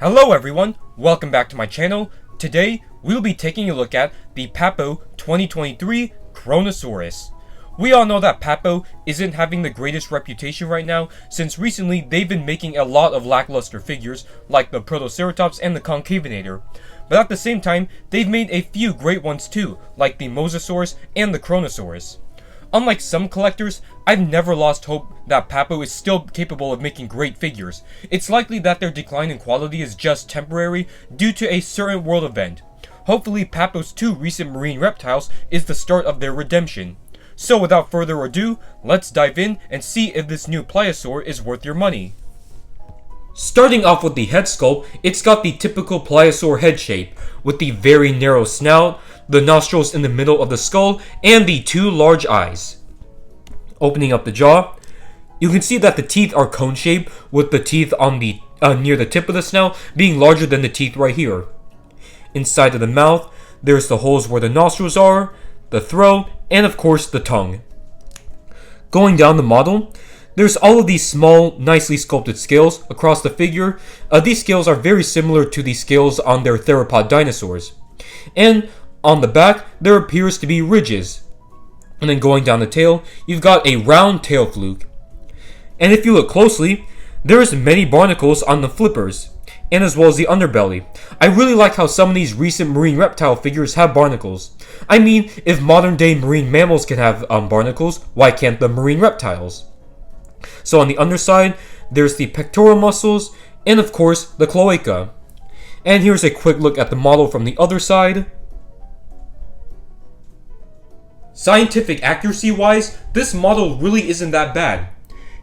Hello everyone, welcome back to my channel. Today, we'll be taking a look at the Papo 2023 Kronosaurus. We all know that Papo isn't having the greatest reputation right now, since recently they've been making a lot of lackluster figures, like the Protoceratops and the Concavinator. But at the same time, they've made a few great ones too, like the Mosasaurus and the Kronosaurus. Unlike some collectors, I've never lost hope that Papo is still capable of making great figures. It's likely that their decline in quality is just temporary due to a certain world event. Hopefully Papo's two recent marine reptiles is the start of their redemption. So without further ado, let's dive in and see if this new pliosaur is worth your money. Starting off with the head sculpt, it's got the typical pliosaur head shape, with the very narrow snout, the nostrils in the middle of the skull, and the two large eyes. Opening up the jaw, you can see that the teeth are cone-shaped, with the teeth on the near the tip of the snout being larger than the teeth right here. Inside of the mouth, there's the holes where the nostrils are, the throat, and of course the tongue. Going down the model, there's all of these small, nicely sculpted scales across the figure. These scales are very similar to the scales on their theropod dinosaurs. And on the back, there appears to be ridges. And then going down the tail, you've got a round tail fluke. And if you look closely, there's many barnacles on the flippers, and as well as the underbelly. I really like how some of these recent marine reptile figures have barnacles. I mean, if modern day marine mammals can have barnacles, why can't the marine reptiles? So on the underside, there's the pectoral muscles, and of course, the cloaca. And here's a quick look at the model from the other side. Scientific accuracy wise, this model really isn't that bad.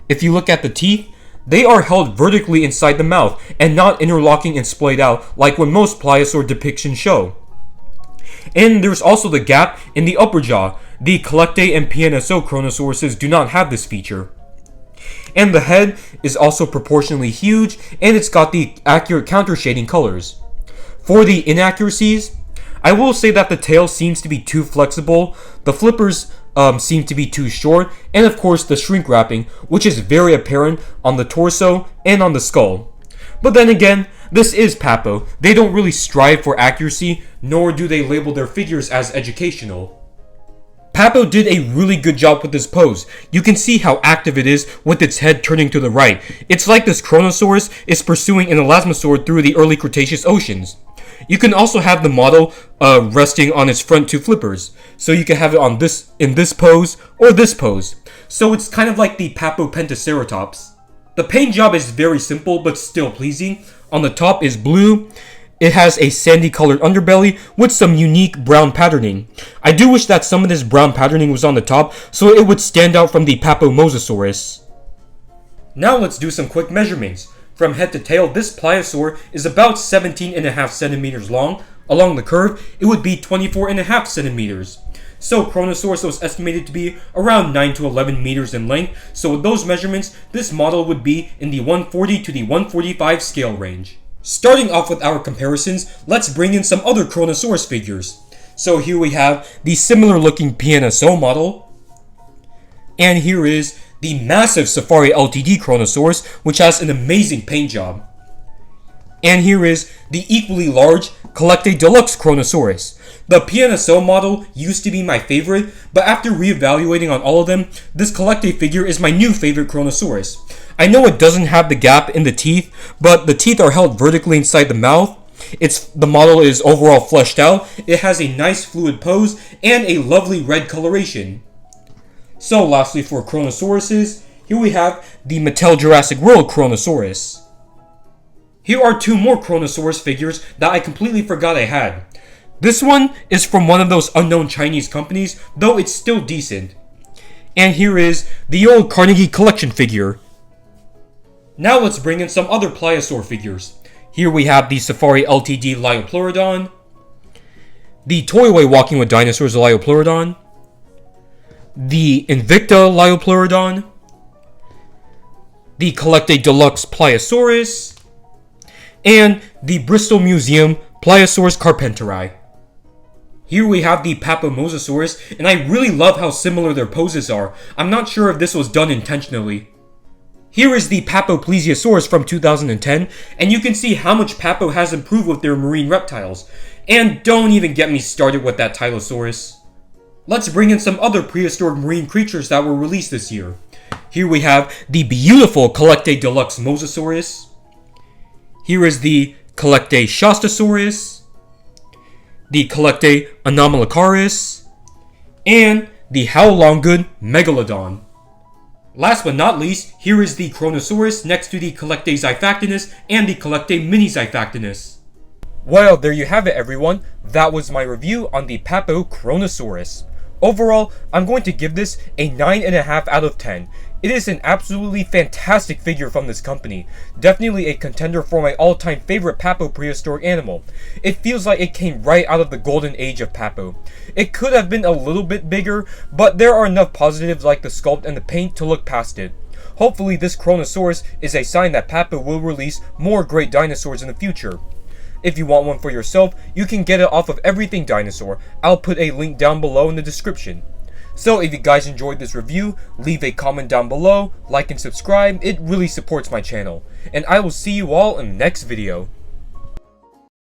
If you look at the teeth, they are held vertically inside the mouth and not interlocking and splayed out like what most pliosaur depictions show. And there's also the gap in the upper jaw. The Collectae and PNSO Kronosauruses do not have this feature. And the head is also proportionally huge, and it's got the accurate counter shading colors. For the inaccuracies, I will say that the tail seems to be too flexible, the flippers seem to be too short, and of course the shrink wrapping, which is very apparent on the torso and on the skull. But then again, this is Papo. They don't really strive for accuracy, nor do they label their figures as educational. Papo did a really good job with this pose. You can see how active it is with its head turning to the right. It's like this Kronosaurus is pursuing an elasmosaur through the early Cretaceous oceans. You can also have the model resting on its front two flippers. So you can have it in this pose or this pose. So it's kind of like the Papo Pentaceratops. The paint job is very simple but still pleasing. On the top is blue. It has a sandy colored underbelly with some unique brown patterning. I do wish that some of this brown patterning was on the top so it would stand out from the Papo Mosasaurus. Now let's do some quick measurements. From head to tail, this pliosaur is about 17.5 centimeters long. Along the curve, it would be 24.5 centimeters. So Kronosaurus was estimated to be around 9 to 11 meters in length. So with those measurements, this model would be in the 140 to the 145 scale range. Starting off with our comparisons, let's bring in some other Kronosaurus figures. So here we have the similar looking PNSO model. And here is the massive Safari LTD Kronosaurus, which has an amazing paint job. And here is the equally large Collectae Deluxe Kronosaurus. The PNSO model used to be my favorite, but after reevaluating on all of them, this Collectae figure is my new favorite Kronosaurus. I know it doesn't have the gap in the teeth, but the teeth are held vertically inside the mouth. The model is overall fleshed out. It has a nice fluid pose and a lovely red coloration. So lastly for Kronosauruses, here we have the Mattel Jurassic World Kronosaurus. Here are two more Kronosaurus figures that I completely forgot I had. This one is from one of those unknown Chinese companies, though it's still decent. And here is the old Carnegie Collection figure. Now let's bring in some other pliosaur figures. Here we have the Safari LTD Liopleurodon, the Toyway Walking with Dinosaurs Liopleurodon, the Invicta Liopleurodon, the Collectae Deluxe Pliosaurus, and the Bristol Museum Pliosaurus carpenteri. Here we have the Papo Mosasaurus, and I really love how similar their poses are. I'm not sure if this was done intentionally. Here is the Papo plesiosaurus from 2010, and you can see how much Papo has improved with their marine reptiles. And don't even get me started with that Tylosaurus. Let's bring in some other prehistoric marine creatures that were released this year. Here we have the beautiful Collecte Deluxe Mosasaurus. Here is the Collecte Shastasaurus, the Collecte Anomalocaris, and the Howlonggood Megalodon. Last but not least, here is the Kronosaurus next to the Collecte Xiphactinus and the Collecte Mini Xiphactinus. Well, there you have it, everyone. That was my review on the Papo Kronosaurus. Overall, I'm going to give this a 9.5 out of 10. It is an absolutely fantastic figure from this company. Definitely a contender for my all-time favorite Papo prehistoric animal. It feels like it came right out of the golden age of Papo. It could have been a little bit bigger, but there are enough positives like the sculpt and the paint to look past it. Hopefully this Kronosaurus is a sign that Papo will release more great dinosaurs in the future. If you want one for yourself, you can get it off of Everything Dinosaur. I'll put a link down below in the description. So if you guys enjoyed this review, leave a comment down below, like and subscribe, it really supports my channel. And I will see you all in the next video.